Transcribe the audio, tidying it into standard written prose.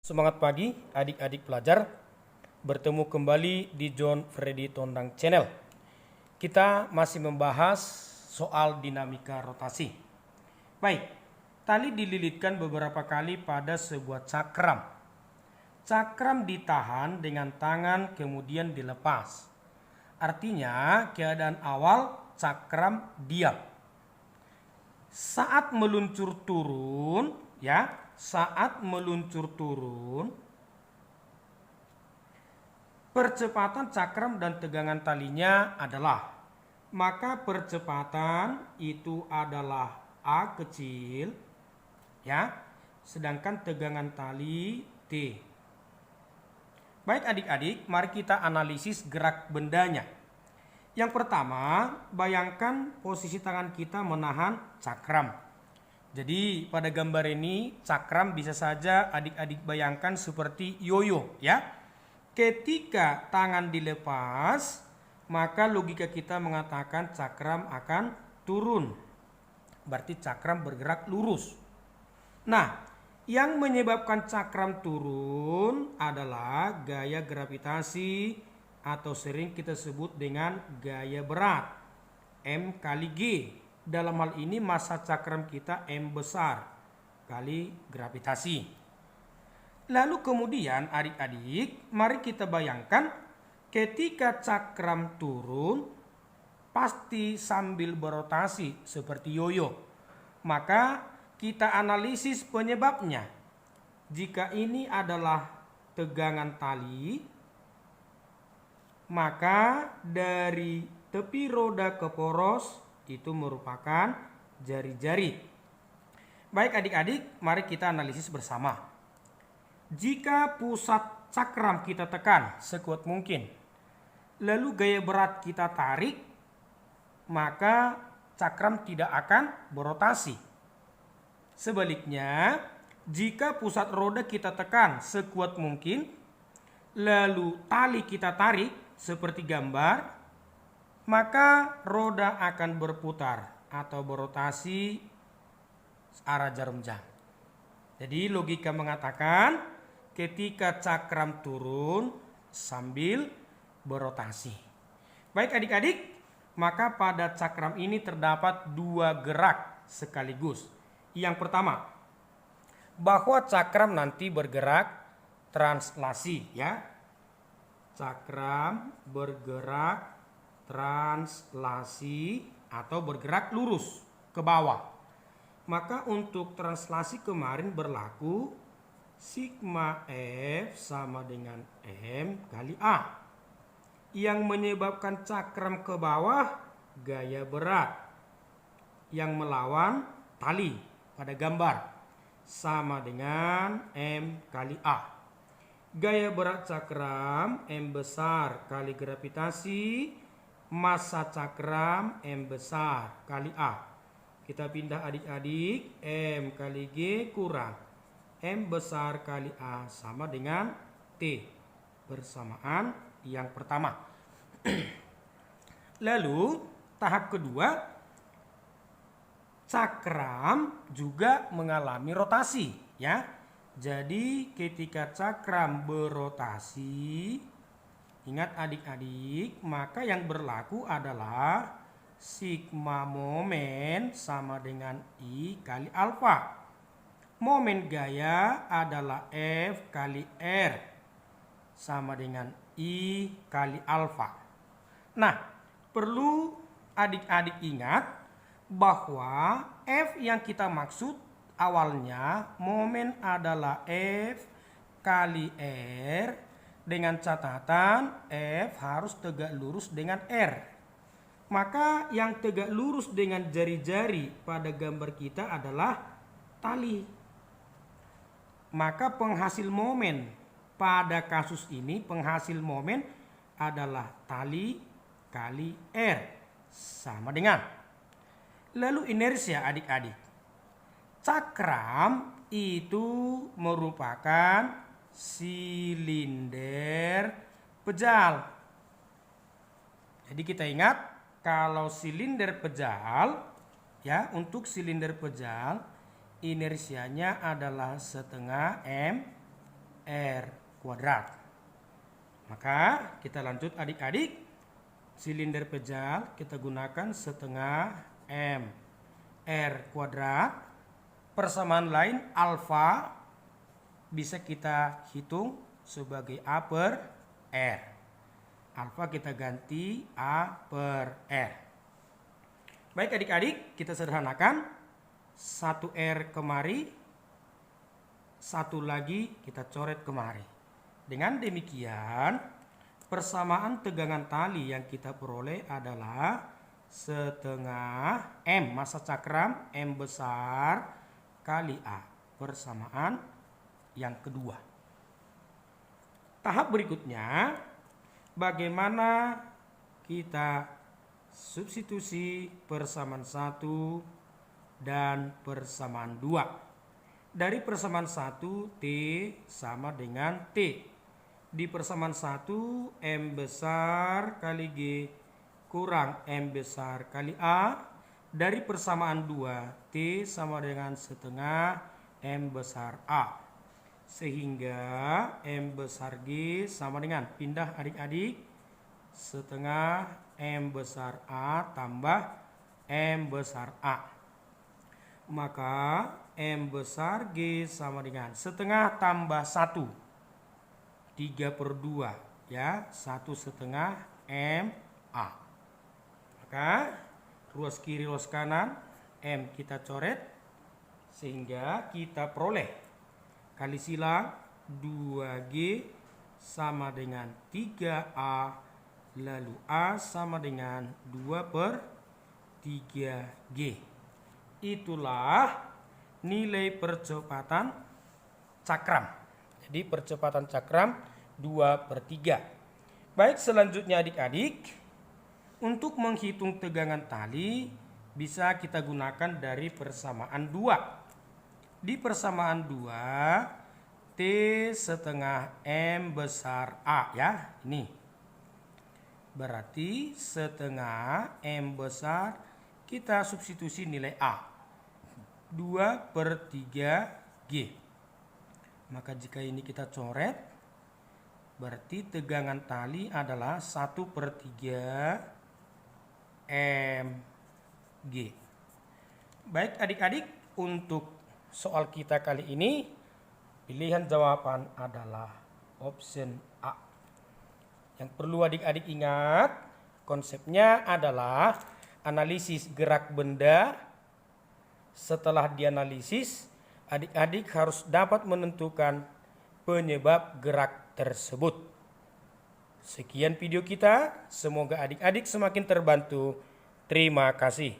Semangat pagi adik-adik pelajar, bertemu kembali di John Freddy Tondang Channel. Kita masih membahas soal dinamika rotasi. Baik, tali dililitkan beberapa kali pada sebuah cakram. Cakram ditahan dengan tangan kemudian dilepas. Artinya keadaan awal cakram diam. Saat meluncur turun, saat meluncur turun, percepatan cakram dan tegangan talinya adalah, maka percepatan itu adalah A kecil, sedangkan tegangan tali T. Baik adik-adik, mari kita analisis gerak bendanya. Yang pertama, bayangkan posisi tangan kita menahan cakram. Jadi pada gambar ini cakram bisa saja adik-adik bayangkan seperti yoyo, Ketika tangan dilepas, maka logika kita mengatakan cakram akan turun. Berarti cakram bergerak lurus. Nah, yang menyebabkan cakram turun adalah gaya gravitasi atau sering kita sebut dengan gaya berat, M kali G. Dalam hal ini massa cakram kita M besar kali gravitasi. Lalu kemudian adik-adik, mari kita bayangkan ketika cakram turun pasti sambil berotasi seperti yoyo. Maka kita analisis penyebabnya. Jika ini adalah tegangan tali, maka dari tepi roda ke poros itu merupakan jari-jari. Baik adik-adik, mari kita analisis bersama. Jika pusat cakram kita tekan sekuat mungkin, lalu gaya berat kita tarik, maka cakram tidak akan berotasi. Sebaliknya, jika pusat roda kita tekan sekuat mungkin, lalu tali kita tarik seperti gambar, maka roda akan berputar atau berotasi arah jarum jam. Jadi logika mengatakan ketika cakram turun sambil berotasi. Baik adik-adik, maka pada cakram ini terdapat dua gerak sekaligus. Yang pertama, bahwa cakram nanti bergerak translasi, Cakram bergerak translasi atau bergerak lurus ke bawah. Maka untuk translasi kemarin berlaku sigma F sama dengan M kali A. Yang menyebabkan cakram ke bawah gaya berat yang melawan tali pada gambar sama dengan M kali A. Gaya berat cakram M besar kali gravitasi, massa cakram M besar kali A. Kita pindah adik-adik, M kali G kurang M besar kali A sama dengan T. Bersamaan yang pertama. Lalu tahap kedua, cakram juga mengalami rotasi, Jadi ketika cakram berotasi, ingat adik-adik, maka yang berlaku adalah sigma momen sama dengan I kali alfa. Momen gaya adalah F kali R sama dengan I kali alfa. Nah, perlu adik-adik ingat bahwa F yang kita maksud awalnya momen adalah F kali R dengan catatan F harus tegak lurus dengan R. Maka yang tegak lurus dengan jari-jari pada gambar kita adalah tali. Maka penghasil momen pada kasus ini, penghasil momen adalah tali kali R sama dengan. Lalu inersia adik-adik. Cakram itu merupakan silinder pejal. Jadi kita ingat kalau silinder pejal, untuk silinder pejal inersianya adalah setengah kuadrat. Maka kita lanjut adik-adik. Silinder pejal kita gunakan setengah M R kuadrat. Persamaan lain alfa bisa kita hitung sebagai A per R. Alfa kita ganti A per R. Baik adik-adik, kita sederhanakan. 1R kemari, 1 lagi kita coret kemari. Dengan demikian, persamaan tegangan tali yang kita peroleh adalah setengah M massa cakram M besar kali A. Persamaan yang kedua. Tahap berikutnya, bagaimana kita substitusi persamaan 1 dan persamaan 2. Dari persamaan 1 T sama dengan T. Di persamaan 1 M besar kali G kurang M besar kali A. Dari persamaan 2 T sama dengan setengah M besar A. Sehingga M besar G sama dengan, pindah adik-adik, setengah M besar A tambah M besar A. Maka M besar G sama dengan setengah tambah 1. 3/2 ya, 1/2 M A. Maka ruas kiri ruas kanan M kita coret sehingga kita peroleh kali silang 2G sama dengan 3A, lalu A sama dengan 2/3G. Itulah nilai percepatan cakram. Jadi percepatan cakram 2/3. Baik, selanjutnya adik-adik, untuk menghitung tegangan tali bisa kita gunakan dari persamaan 2. Di persamaan 2 T setengah M besar A ya, ini. Berarti setengah M besar kita substitusi nilai A. 2/3G. Maka jika ini kita coret, berarti tegangan tali adalah 1/3 mg. Baik adik-adik, untuk soal kita kali ini pilihan jawaban adalah option A. Yang perlu adik-adik ingat, konsepnya adalah analisis gerak benda. Setelah dianalisis, adik-adik harus dapat menentukan penyebab gerak tersebut. Sekian video kita, semoga adik-adik semakin terbantu. Terima kasih.